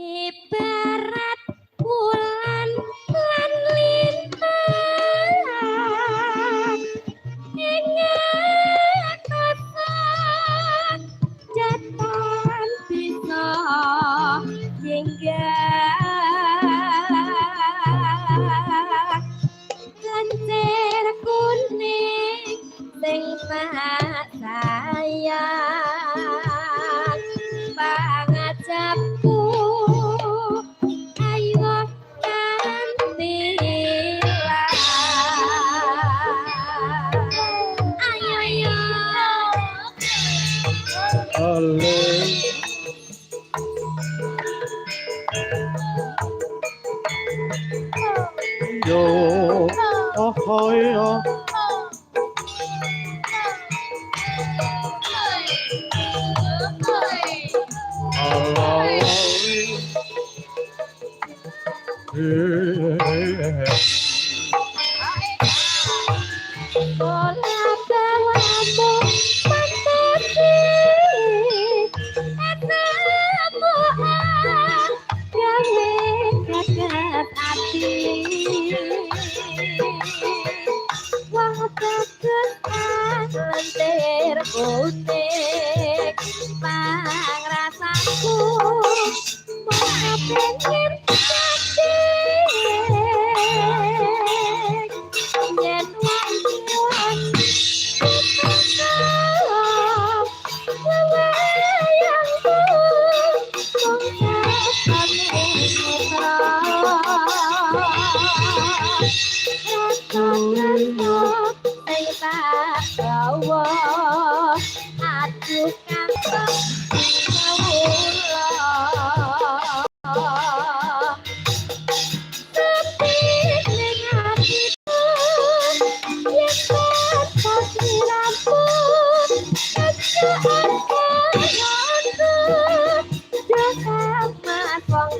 Ibarat bulan lan lintang ingat kosan jatan bisa jenggak kencir kuning sing tak sayang pangajapku ayo kantilah ayo oleh yo oh yo Ola bawamu mantesi Etamu gawe kaget hati Wong bagus lentir putih Pangrasaku mau pengen jadi yen wong Aduh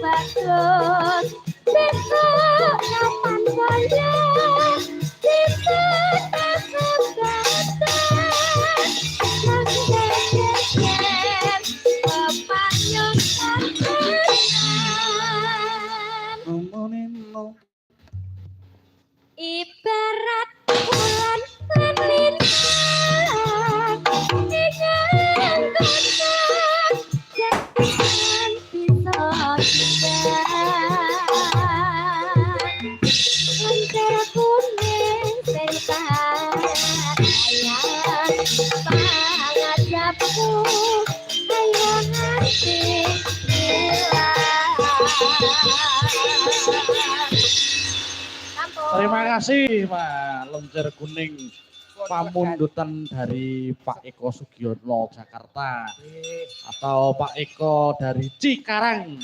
kantong besok kapan kaya kita takut datang menggeger pepayung ngomongin ibarat bulan lan lintang ingat kosan jatan bisa Antar kuning sing sayang pangajapku ayo nganti terima kasih Pak Loncer Kuning pamundutan dari Pak Eko Sugiono Jakarta atau Pak Eko dari Cikarang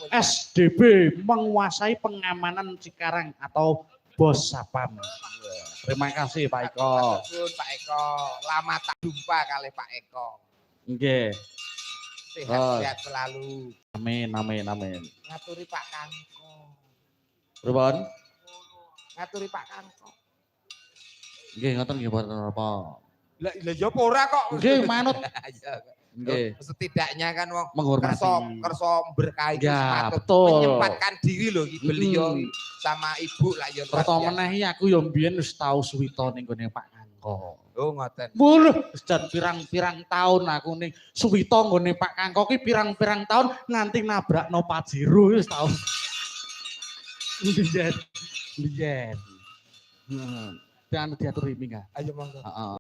SDB menguasai pengamanan Cikarang atau Bos Sapam. Terima kasih Pak Eko. Pak Eko, lama tak jumpa kali Pak Eko. Nggih. Sehat-sehat selalu. Amin amin amin. Ngaturi Pak Kangko. Pripun? Ngaturi Pak Kangko. Nggih ngoten nggih boten apa. Lah ya ora kok. Nggih manut. Nggih. Setidaknya kan wong menghormati kerso berkahi ya, betul. Menyempatkan diri loh beliau sama ibu lah ya. Pertama meneh aku yo mbiyen wis tau suwita ning gone Pak Kangko. Oh ngoten. Wuluh, jan pirang-pirang tahun aku ning suwita nggone Pak Kangko ki pirang-pirang tahun nganti nabrakno Pajero wis tau. Liyen. Liyen. Heeh. Dan diatur ini enggak? Ayo monggo. Heeh.